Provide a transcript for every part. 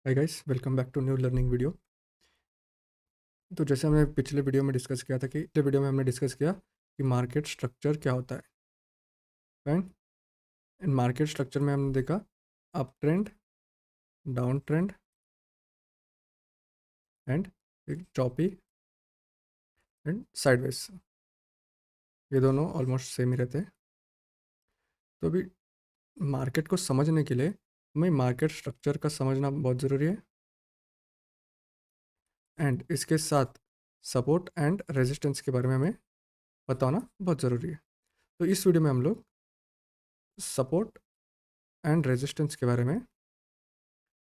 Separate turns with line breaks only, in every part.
Hi guys, welcome back to new learning video. तो जैसे हमने पिछले वीडियो में डिस्कस किया था कि पिछले वीडियो में हमने डिस्कस किया कि मार्केट स्ट्रक्चर क्या होता है। फाइन। इन मार्केट स्ट्रक्चर में हमने देखा up trend, down trend and एक चॉपी एंड साइडवेज। ये दोनों ऑलमोस्ट सेम ही रहते हैं। तो अभी मार्केट को समझने के लिए हमें मार्केट स्ट्रक्चर का समझना बहुत ज़रूरी है एंड इसके साथ सपोर्ट एंड रेजिस्टेंस के बारे में हमें पता होना बहुत ज़रूरी है। तो इस वीडियो में हम लोग सपोर्ट एंड रेजिस्टेंस के बारे में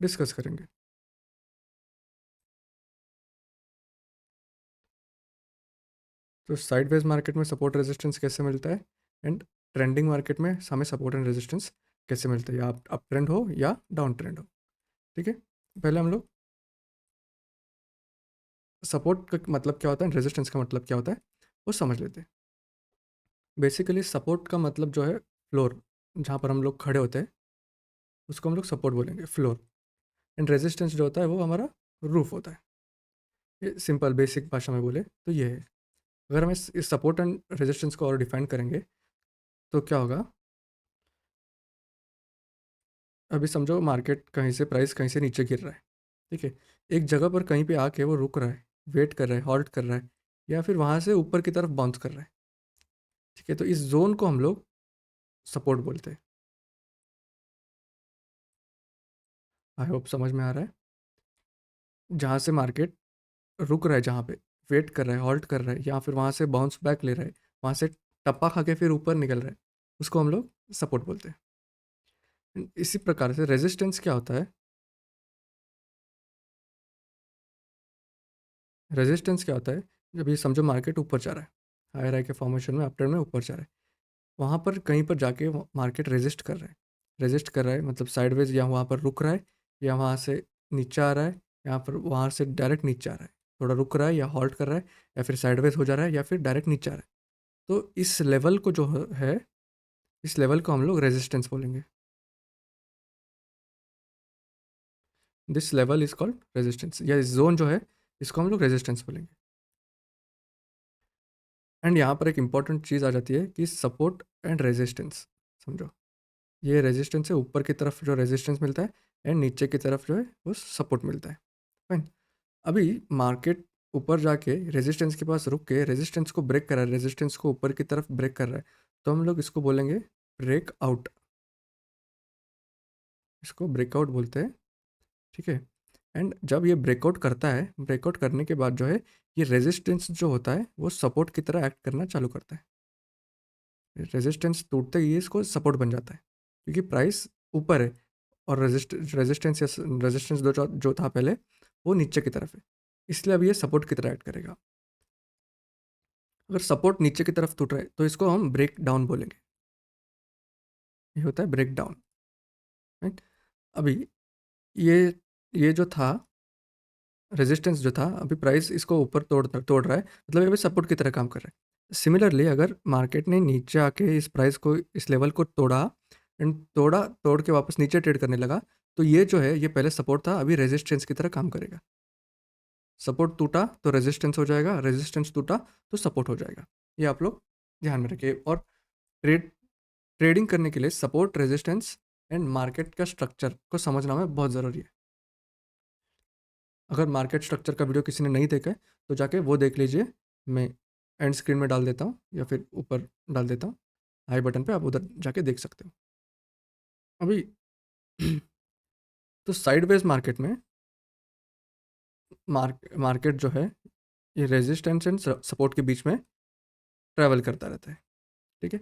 डिस्कस करेंगे। तो साइडवेज मार्केट में सपोर्ट रेजिस्टेंस कैसे मिलता है एंड ट्रेंडिंग मार्केट में हमें सपोर्ट एंड रेजिस्टेंस कैसे मिलता है, या अप ट्रेंड हो या डाउन ट्रेंड हो। ठीक है, पहले हम लोग सपोर्ट का मतलब क्या होता है, रेजिस्टेंस का मतलब क्या होता है वो समझ लेते हैं। बेसिकली सपोर्ट का मतलब जो है फ्लोर, जहाँ पर हम लोग खड़े होते हैं उसको हम लोग सपोर्ट बोलेंगे, फ्लोर। एंड रेजिस्टेंस जो होता है वो हमारा रूफ होता है। ये सिंपल बेसिक भाषा में बोले तो ये है। अगर हम इस सपोर्ट एंड रेजिस्टेंस को और डिफाइन करेंगे तो क्या होगा। अभी समझो मार्केट कहीं से प्राइस कहीं से नीचे गिर रहा है। ठीक है, एक जगह पर कहीं पे आके वो रुक रहा है, वेट कर रहा है, हॉल्ट कर रहा है, या फिर वहाँ से ऊपर की तरफ बाउंस कर रहा है। ठीक है, तो इस जोन को हम लोग सपोर्ट बोलते हैं। आई होप समझ में आ रहा है। जहाँ से मार्केट रुक रहा है, जहाँ पे वेट कर रहा है, हॉल्ट कर रहा है, या फिर वहाँ से बाउंस बैक ले रहा है, वहाँ से टप्पा खा के फिर ऊपर निकल रहा है, उसको हम लोग सपोर्ट बोलते हैं। इसी प्रकार से रेजिस्टेंस क्या होता है। रेजिस्टेंस क्या होता है, जब ये समझो मार्केट ऊपर जा रहा है, हायर हाई के फॉर्मेशन में अप ट्रेंड में ऊपर जा रहा है, वहाँ पर कहीं पर जाके मार्केट रेजिस्ट कर रहा है। रेजिस्ट कर रहा है मतलब साइडवेज, या वहाँ पर रुक रहा है, या वहाँ से नीचे आ रहा है, यहाँ पर वहाँ से डायरेक्ट नीचे आ रहा है, थोड़ा रुक रहा है या हॉल्ट कर रहा है, या फिर साइडवेज हो जा रहा है, या फिर डायरेक्ट नीचे आ रहा है। तो इस लेवल को जो है, इस लेवल को हम लोग रेजिस्टेंस बोलेंगे। This level is called resistance, या इस जोन जो है इसको हम लोग रेजिस्टेंस बोलेंगे। एंड यहाँ पर एक इंपॉर्टेंट चीज़ आ जाती है कि सपोर्ट एंड रेजिस्टेंस। समझो, ये रेजिस्टेंस है, ऊपर की तरफ जो रेजिस्टेंस मिलता है एंड नीचे की तरफ जो है वो सपोर्ट मिलता है। फाइन। अभी मार्केट ऊपर जाके रेजिस्टेंस के पास रुक के रेजिस्टेंस को ब्रेक कर रहा है, रेजिस्टेंस को ऊपर की तरफ ब्रेक कर रहा है, तो हम लोग इसको बोलेंगे ब्रेक आउट। इसको ब्रेकआउट बोलते हैं। ठीक है, एंड जब ये ब्रेकआउट करता है, ब्रेकआउट करने के बाद जो है ये रेजिस्टेंस जो होता है वो सपोर्ट की तरह एक्ट करना चालू करता है। रेजिस्टेंस टूटते ही इसको सपोर्ट बन जाता है, क्योंकि प्राइस ऊपर है और रेजिस्टेंस या रेजिस्टेंस जो था पहले वो नीचे की तरफ है, इसलिए अब ये सपोर्ट की तरह एक्ट करेगा। अगर सपोर्ट नीचे की तरफ टूट रहा है तो इसको हम ब्रेक डाउन बोलेंगे। ये होता है ब्रेक डाउन। राइट। अभी ये ये जो था रेजिस्टेंस जो था, अभी प्राइस इसको ऊपर तोड़ तोड़ रहा है, मतलब ये भी सपोर्ट की तरह काम कर रहा है। सिमिलरली अगर मार्केट ने नीचे आके इस प्राइस को, इस लेवल को तोड़ा एंड तोड़ के वापस नीचे ट्रेड करने लगा, तो ये जो है ये पहले सपोर्ट था, अभी रेजिस्टेंस की तरह काम करेगा। सपोर्ट टूटा तो रेजिस्टेंस हो जाएगा, रेजिस्टेंस टूटा तो सपोर्ट हो जाएगा। ये आप लोग ध्यान में रखिए। और ट्रेडिंग करने के लिए सपोर्ट, रेजिस्टेंस एंड मार्केट का स्ट्रक्चर को समझना में बहुत ज़रूरी है। अगर मार्केट स्ट्रक्चर का वीडियो किसी ने नहीं देखा है तो जाके वो देख लीजिए। मैं एंड स्क्रीन में डाल देता हूँ या फिर ऊपर डाल देता हूँ, आई बटन पे, आप उधर जाके देख सकते हो। अभी तो साइडवेज मार्केट में मार्केट जो है ये रेजिस्टेंस एंड सपोर्ट के बीच में ट्रैवल करता रहता है। ठीक है,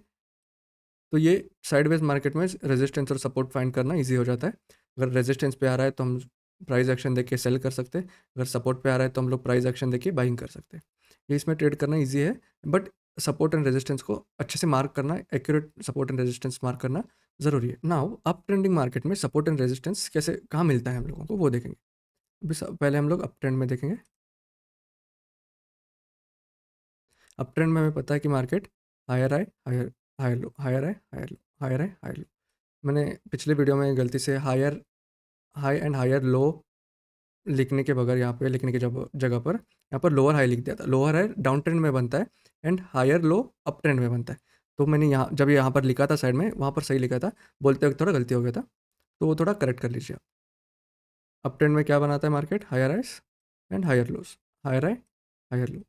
तो ये साइडवेज मार्केट में रेजिस्टेंस और सपोर्ट फाइंड करना इजी हो जाता है। अगर रेजिस्टेंस पे आ रहा है तो हम प्राइस एक्शन देके सेल कर सकते हैं, अगर सपोर्ट पे आ रहा है तो हम लोग प्राइस एक्शन देके बाइंग कर सकते हैं। ये इसमें ट्रेड करना इजी है, बट सपोर्ट एंड रेजिस्टेंस को अच्छे से मार्क करना, accurate support and resistance mark करना ज़रूरी है। नाउ अप ट्रेंडिंग मार्केट में सपोर्ट एंड रेजिस्टेंस कैसे कहाँ मिलता है हम लोगों को वो देखेंगे। अभी पहले हम लोग अप ट्रेंड में देखेंगे। अप ट्रेंड में हमें पता है कि market higher high, higher higher low, higher high, higher low, higher high, higher low. मैंने पिछले वीडियो में गलती से higher high and higher low लिखने के बगैर यहाँ पे लिखने की जगह पर यहाँ पर लोअर हाई लिख दिया था। लोअर हाई डाउन ट्रेंड में बनता है and higher low up trend में बनता है। तो मैंने यहाँ जब यहाँ पर लिखा था साइड में, वहाँ पर सही लिखा था, बोलते वक्त थोड़ा गलती हो गया था, तो वो थोड़ा करेक्ट कर लीजिए। अप ट्रेंड में क्या बनाता है market? Higher highs and higher lows. Higher high, higher low,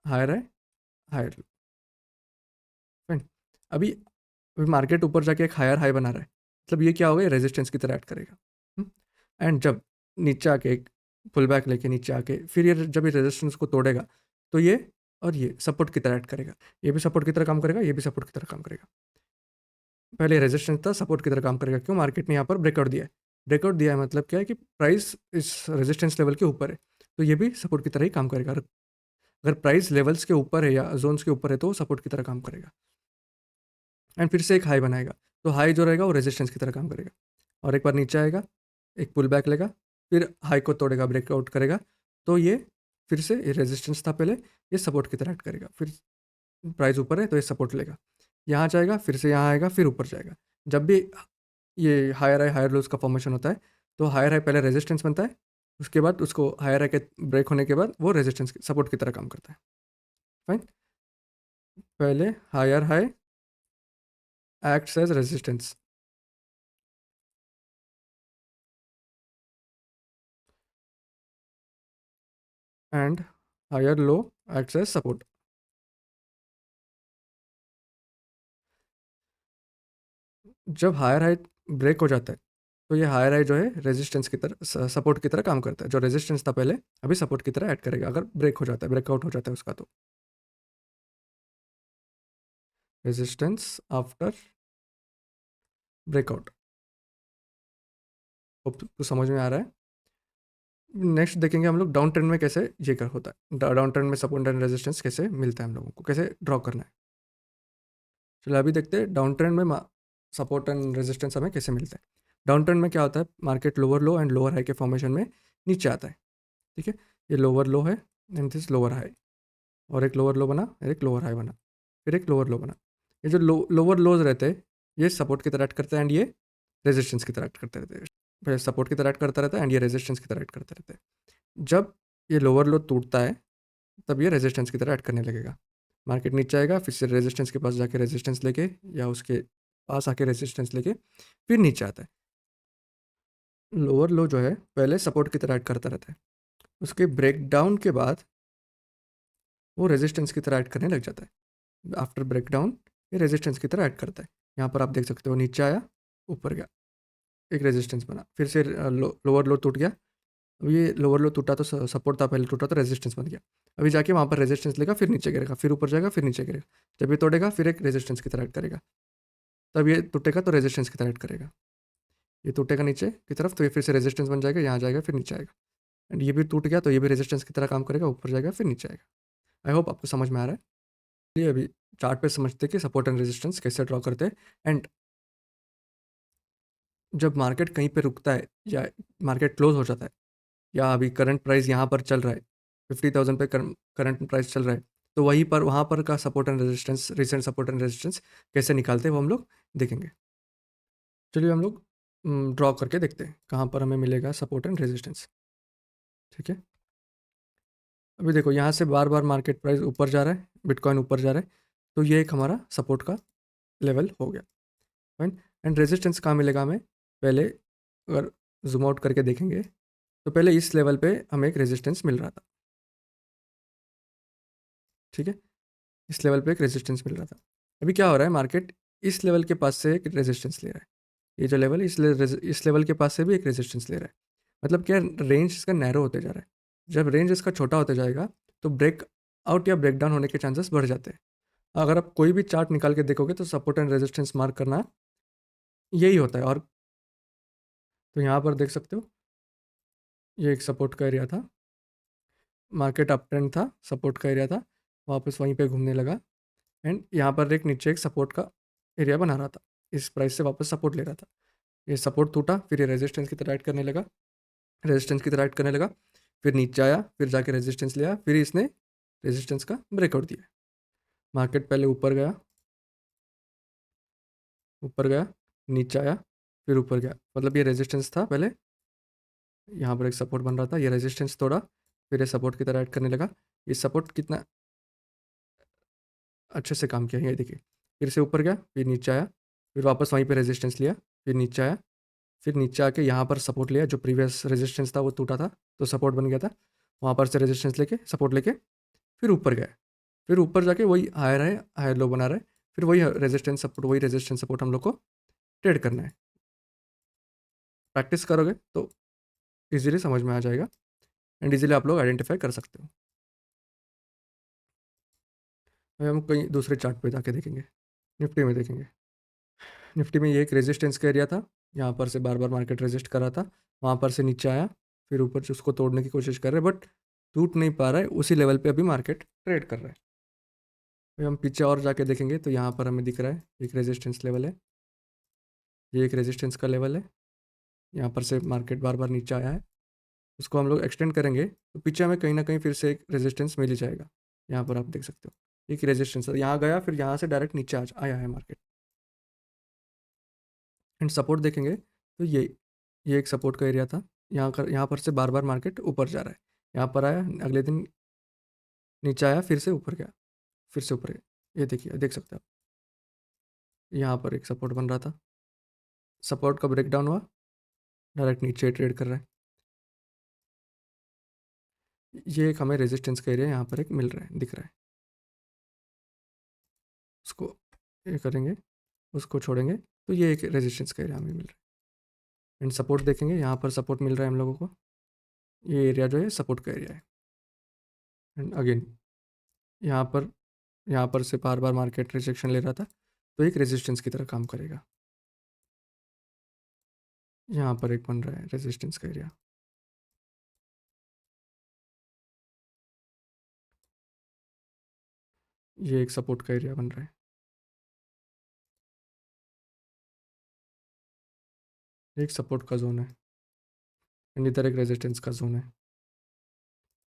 higher high, higher low. Fine. अभी अभी मार्केट ऊपर जाके एक हायर हाई बना रहा है, मतलब ये क्या होगा? रेजिस्टेंस की तरह ऐड करेगा। एंड जब नीचे आके एक पुल बैक लेके नीचे आके फिर ये जब ये रेजिस्टेंस को तोड़ेगा, तो ये और ये सपोर्ट की तरह ऐड करेगा। ये भी सपोर्ट की तरह काम करेगा, ये भी सपोर्ट की तरह काम करेगा। पहले रेजिस्टेंस था, सपोर्ट की तरह काम करेगा। क्यों? मार्केट ने यहाँ पर ब्रेकआउट दिया है। ब्रेकआउट दिया है मतलब क्या है कि प्राइस इस रेजिस्टेंस लेवल के ऊपर है, तो ये भी सपोर्ट की तरह ही काम करेगा। अगर प्राइस लेवल्स के ऊपर है या जोन्स के ऊपर है, तो वो सपोर्ट की तरह काम करेगा। एंड फिर से एक हाई बनाएगा, तो हाई जो रहेगा वो रेजिस्टेंस की तरह काम करेगा। और एक बार नीचे आएगा, एक पुल बैक लेगा, फिर हाई को तोड़ेगा, ब्रेकआउट करेगा, तो ये फिर से ये रेजिस्टेंस था पहले, ये सपोर्ट की तरह एक्ट करेगा। फिर प्राइस ऊपर है तो ये सपोर्ट लेगा, यहाँ जाएगा, फिर से यहाँ आएगा, फिर ऊपर जाएगा। जब भी ये हायर हाई हायर लोज का फॉर्मेशन होता है, तो हायर हाई पहले रेजिस्टेंस बनता है, उसके बाद उसको हायर हाई के ब्रेक होने के बाद वो रेजिस्टेंस सपोर्ट की तरह काम करता है। फाइन। पहले higher high acts as resistance and higher low acts as support. जब हायर हाई ब्रेक हो जाता है, तो ये हायर हाई जो है रेजिस्टेंस की तरह सपोर्ट की तरह काम करता है। जो रेजिस्टेंस था पहले, अभी सपोर्ट की तरह ऐड करेगा अगर ब्रेक हो जाता है, ब्रेकआउट हो जाता है उसका। तो रेजिस्टेंस आफ्टर ब्रेकआउट। होप तो समझ में आ रहा है। नेक्स्ट देखेंगे हम लोग डाउन ट्रेंड में कैसे ये कर होता है। डाउन ट्रेंड में सपोर्ट एंड रेजिस्टेंस कैसे मिलता है, हम लोगों को कैसे ड्रॉ करना है। चलो अभी देखते हैं डाउन ट्रेंड में सपोर्ट एंड रेजिस्टेंस हमें कैसे मिलता है। डाउन ट्रेंड में क्या होता है? Market lower low and lower high के फॉर्मेशन में नीचे आता है। ठीक है, ये लोअर लो है एंड दिस लोअर हाई, और एक लोअर लो बना, एक लोअर हाई बना, फिर एक लोअर लो बना। ये जो लोअर लोज रहते हैं, ये सपोर्ट की तरह एक्ट करते हैं एंड ये रेजिस्टेंस की तरह एक्ट करते रहते हैं। पहले सपोर्ट की तरह एक्ट करता रहता है एंड ये रेजिस्टेंस की तरह एक्ट करते रहते हैं। जब ये लोअर लो टूटता है, तब ये रेजिस्टेंस की तरह एक्ट करने लगेगा। मार्केट नीचे आएगा, फिर से रेजिस्टेंस के पास जाके रेजिस्टेंस लेके, या उसके पास आके रेजिस्टेंस लेके फिर नीचे आता है। लोअर लो जो है पहले सपोर्ट की तरह एक्ट करता रहता है, उसके ब्रेक डाउन के बाद वो रेजिस्टेंस की तरह एक्ट करने लग जाता है। आफ्टर ब्रेक डाउन ये रेजिस्टेंस की तरह एक्ट करता है। यहाँ पर आप देख सकते हो, नीचे आया, ऊपर गया, एक रेजिस्टेंस बना, फिर से लोअर लो टूट गया। अब ये लोअर लो टूटा तो सपोर्ट था, पहले टूटा तो रेजिस्टेंस बन गया। अभी जाके वहाँ पर रेजिस्टेंस लेगा, फिर नीचे गिरेगा, फिर ऊपर जाएगा, फिर नीचे गिरेगा। जब ये तोड़ेगा, फिर एक रेजिस्टेंस की तरह एक्ट करेगा। तब ये टूटेगा तो रेजिस्टेंस की तरह एक्ट करेगा। ये टूटेगा नीचे की तरफ, तो ये फिर से रेजिस्टेंस बन जाएगा, यहाँ जाएगा, फिर नीचे आएगा। एंड ये भी टूट गया, तो ये भी रेजिस्टेंस की तरह काम करेगा, ऊपर जाएगा, फिर नीचे आएगा। आई होप आपको समझ में आ रहा है। ये अभी चार्ट पे समझते हैं कि सपोर्ट एंड रेजिस्टेंस कैसे ड्रॉ करते हैं। एंड जब मार्केट कहीं पे रुकता है या मार्केट क्लोज हो जाता है, या अभी करंट प्राइस यहाँ पर चल रहा है 50,000 पे, करंट प्राइस चल रहा है, तो वहीं पर वहाँ पर का support and resistance, recent support and resistance कैसे निकालते हैं, वो हम लोग देखेंगे। चलिए हम लोग ड्रॉ करके देखते हैं कहाँ पर हमें मिलेगा सपोर्ट एंड रेजिस्टेंस। ठीक है, अभी देखो यहाँ से बार बार मार्केट प्राइस ऊपर जा रहा है, बिटकॉइन ऊपर जा रहा है, तो ये एक हमारा सपोर्ट का लेवल हो गया। फाइन। एंड रेजिस्टेंस कहाँ मिलेगा हमें? पहले अगर जूम आउट करके देखेंगे, तो पहले इस लेवल पे हमें एक रेजिस्टेंस मिल रहा था। ठीक है, इस लेवल पे एक रेजिस्टेंस मिल रहा था। अभी क्या हो रहा है? मार्केट इस लेवल के पास से एक रेजिस्टेंस ले रहा है। ये जो लेवल है, इस लेवल के पास से भी एक रेजिस्टेंस ले रहा है। मतलब क्या, रेंज इसका नैरो होते जा रहा है। जब रेंज इसका छोटा होते जाएगा, तो ब्रेक आउट या ब्रेक डाउन होने के चांसेस बढ़ जाते हैं। अगर आप कोई भी चार्ट निकाल के देखोगे, तो सपोर्ट एंड रेजिस्टेंस मार्क करना यही होता है। और तो यहाँ पर देख सकते हो, ये एक सपोर्ट का एरिया था, मार्केट अप ट्रेंड था, सपोर्ट का एरिया था, वापस वहीं पे घूमने लगा। एंड यहाँ पर एक नीचे एक सपोर्ट का एरिया बना रहा था, इस प्राइस से वापस सपोर्ट ले रहा था। ये सपोर्ट टूटा, फिर ये रेजिस्टेंस की तरह ऐड करने लगा, रेजिस्टेंस की तरह ऐड करने लगा, फिर नीचे आया, फिर जाके रेजिस्टेंस लिया, फिर इसने रेजिस्टेंस का ब्रेकआउट दिया। मार्केट पहले ऊपर गया, नीचे आया, फिर ऊपर गया, मतलब ये रेजिस्टेंस था पहले, यहाँ पर एक सपोर्ट बन रहा था, ये रेजिस्टेंस तोड़ा, फिर ये सपोर्ट की तरह ऐड करने लगा। ये सपोर्ट कितना अच्छे से काम किया, ये देखिए, फिर से ऊपर गया, फिर नीचे आया, फिर वापस वहीं पे रेजिस्टेंस लिया, फिर नीचे आया, फिर नीचे आके यहाँ पर सपोर्ट लिया, जो प्रीवियस रेजिस्टेंस था वो टूटा था तो सपोर्ट बन गया था, वहाँ पर से रेजिस्टेंस लेके सपोर्ट लेके फिर ऊपर गया, फिर ऊपर जाके वही हायर है, हायर लो बना रहा है, फिर वही रेजिस्टेंस सपोर्ट हम लोग को ट्रेड करना है। प्रैक्टिस करोगे तो इजीली समझ में आ जाएगा एंड इजीली आप लोग आइडेंटिफाई कर सकते हो। अभी हम कहीं दूसरे चार्ट पे जाके देखेंगे, निफ्टी में देखेंगे। निफ्टी में ये एक रेजिस्टेंस का एरिया था, यहाँ पर से बार बार मार्केट रेजिस्ट कर रहा था, वहाँ पर से नीचे आया, फिर ऊपर से उसको तोड़ने की कोशिश कर रहे हैं बट टूट नहीं पा रहा है, उसी लेवल पे अभी मार्केट ट्रेड कर रहा है। अभी हम पीछे और जाके देखेंगे तो यहाँ पर हमें दिख रहा है एक रेजिस्टेंस लेवल है, ये एक रेजिस्टेंस का लेवल है, यहाँ पर से मार्केट बार बार नीचे आया है, उसको हम लोग एक्सटेंड करेंगे तो पीछे हमें कहीं ना कहीं फिर से एक रेजिस्टेंस मिल ही जाएगा। यहाँ पर आप देख सकते हो एक रेजिस्टेंस यहाँ गया, फिर यहाँ से डायरेक्ट नीचे आया है मार्केट। एंड सपोर्ट देखेंगे तो ये एक सपोर्ट का एरिया था, यहाँ पर से बार बार मार्केट ऊपर जा रहा है, यहाँ पर आया, अगले दिन नीचे आया, फिर से ऊपर गया, फिर से ऊपर गया, ये देखिए, देख सकते हो आप, यहाँ पर एक सपोर्ट बन रहा था, सपोर्ट का ब्रेकडाउन हुआ, डायरेक्ट नीचे ट्रेड कर रहा है। ये एक हमें रेजिस्टेंस का एरिया यहाँ पर एक मिल रहा है, दिख रहा है, उसको ये करेंगे, उसको छोड़ेंगे तो ये एक रेजिस्टेंस का एरिया हमें मिल रहा है। एंड सपोर्ट देखेंगे, यहाँ पर सपोर्ट मिल रहा है हम लोगों को, ये एरिया जो है सपोर्ट का एरिया है। एंड अगेन यहाँ पर से बार बार मार्केट रिजेक्शन ले रहा था तो एक रेजिस्टेंस की तरह काम करेगा। यहाँ पर एक बन रहा है रेजिस्टेंस का एरिया, ये एक सपोर्ट का एरिया बन रहा है, एक सपोर्ट का जोन है एंड इधर एक रेजिस्टेंस का जोन है।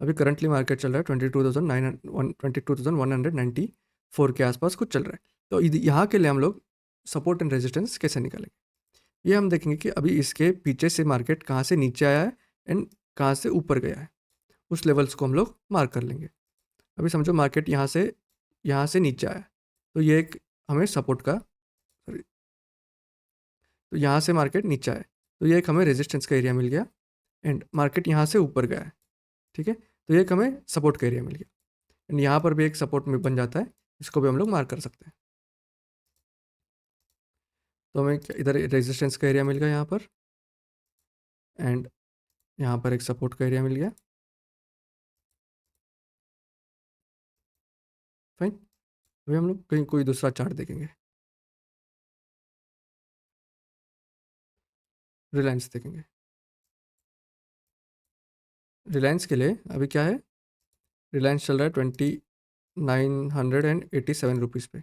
अभी करंटली मार्केट चल रहा है 22,194 के आसपास कुछ चल रहा है। तो यहाँ के लिए हम लोग सपोर्ट एंड रेजिस्टेंस कैसे निकालेंगे, ये हम देखेंगे कि अभी इसके पीछे से मार्केट कहाँ से नीचे आया है एंड कहाँ से ऊपर गया है, उस लेवल्स को हम लोग मार्क कर लेंगे। अभी समझो मार्केट यहाँ से नीचे आया, तो ये एक हमें सपोर्ट का, सॉरी, तो यहाँ से मार्केट नीचे आया, तो ये एक हमें रेजिस्टेंस का एरिया मिल गया एंड मार्केट यहाँ से ऊपर गया है, ठीक है, तो ये एक हमें सपोर्ट का एरिया मिल गया एंड यहाँ पर भी एक सपोर्ट में बन जाता है, इसको भी हम लोग मार्क कर सकते हैं। तो हमें इधर रेजिस्टेंस का एरिया मिल गया यहाँ पर एंड यहाँ पर एक सपोर्ट का एरिया मिल गया, फाइन। अभी हम लोग कहीं कोई दूसरा चार्ट देखेंगे, रिलायंस देखेंगे। रिलायंस के लिए अभी क्या है, रिलायंस चल रहा है 2987 रुपीज़ पे,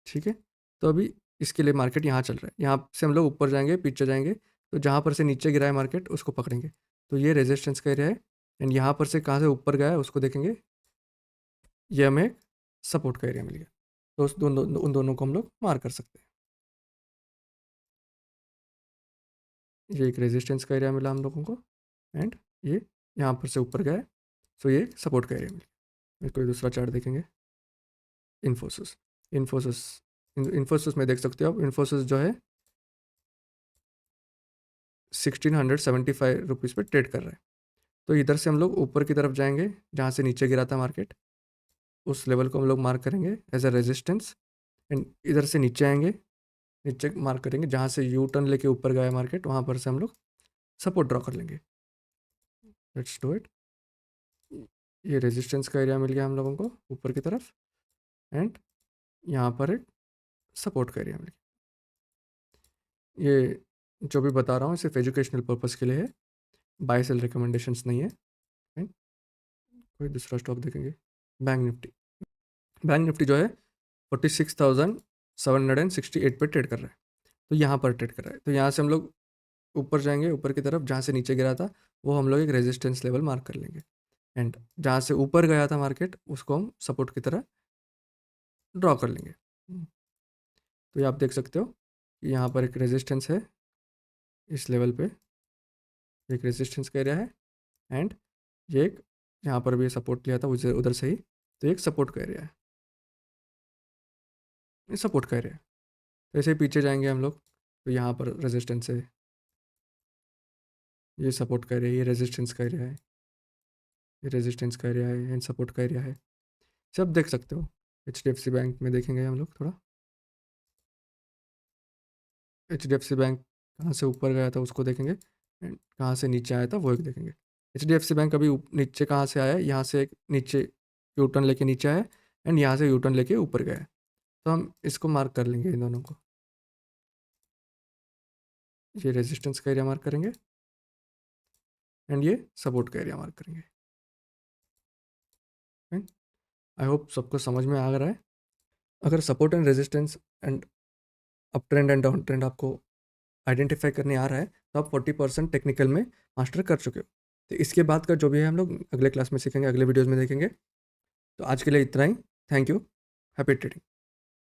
ठीक है। तो अभी इसके लिए मार्केट यहाँ चल रहा है, यहाँ से हम लोग ऊपर जाएंगे, पीछे जाएंगे, तो जहाँ पर से नीचे गिरा है मार्केट उसको पकड़ेंगे, तो ये रेजिस्टेंस का एरिया है एंड यहाँ पर से कहाँ से ऊपर गया है उसको देखेंगे, ये हमें एक सपोर्ट का एरिया मिल गया, तो उन दोनों को हम लोग मार कर सकते हैं। ये एक रेजिस्टेंस का एरिया मिला हम लोगों को एंड ये यहाँ पर से ऊपर गया है, तो ये सपोर्ट का एरिया मिल गया। कोई दूसरा चार्ट देखेंगे, इन्फोसिस। इन्फोसिस इन्फोसिस में देख सकते हो आप, इन्फोसिस जो है 1675 रुपीज़ पे ट्रेड कर रहा है, तो इधर से हम लोग ऊपर की तरफ जाएंगे, जहाँ से नीचे गिरा था मार्केट, उस लेवल को हम लोग मार्क करेंगे एज अ रेजिस्टेंस एंड इधर से नीचे आएंगे, नीचे मार्क करेंगे, जहाँ से यू टर्न लेके ऊपर गया मार्केट वहाँ पर से हम लोग सपोर्ट ड्रॉ कर लेंगे। Let's do it. ये रेजिस्टेंस का एरिया मिल गया हम लोगों को ऊपर की तरफ एंड यहाँ पर एक सपोर्ट का एरिया मिल गया। ये जो भी बता रहा हूँ सिर्फ एजुकेशनल पर्पज़ के लिए है, बाय सेल रिकमेंडेशंस नहीं है। Fine? कोई दूसरा स्टॉक देखेंगे, बैंक निफ्टी। बैंक निफ्टी जो है 46,768 पे ट्रेड कर रहा है, तो यहाँ पर ट्रेड कर रहा है, तो यहाँ से हम लोग ऊपर जाएंगे, ऊपर की तरफ जहाँ से नीचे गिरा था वो हम लोग एक रेजिस्टेंस लेवल मार्क कर लेंगे एंड जहाँ से ऊपर गया था मार्केट उसको हम सपोर्ट की तरह ड्रॉ कर लेंगे। तो ये आप देख सकते हो कि यहाँ पर एक रेजिस्टेंस है इस लेवल पे एक रेजिस्टेंस का एरिया है, एंड ये एक यहाँ पर भी सपोर्ट लिया था उधर उधर से ही, तो एक सपोर्ट का एरिया है, ये सपोर्ट का एरिया है। तो ऐसे ही पीछे जाएंगे हम लोग, तो यहाँ पर रेजिस्टेंस है, ये सपोर्ट का एरिया, ये रेजिस्टेंस का एरिया है, ये रेजिस्टेंस का एरिया है, एंड सपोर्ट का एरिया है। सब देख सकते हो। HDFC बैंक में देखेंगे हम लोग थोड़ा, HDFC बैंक कहाँ से ऊपर गया था उसको देखेंगे, एंड कहाँ से नीचे आया था वो एक देखेंगे। HDFC बैंक अभी नीचे कहाँ से आया है, यहाँ से एक नीचे यू टर्न लेके नीचे आया है, एंड यहाँ से यू टर्न लेके ऊपर गया है। तो हम इसको मार्क कर लेंगे इन दोनों को, ये रेजिस्टेंस का एरिया मार्क करेंगे, एंड ये सपोर्ट का एरिया मार्क करेंगे। आई होप सबको समझ में आ रहा है। अगर support and resistance and up trend and down trend आपको आइडेंटिफाई करने आ रहा है, तो आप 40% टेक्निकल में मास्टर कर चुके हो। तो इसके बाद का जो भी है हम लोग अगले क्लास में सीखेंगे, अगले वीडियोज़ में देखेंगे। तो आज के लिए इतना ही। Thank you. Happy trading.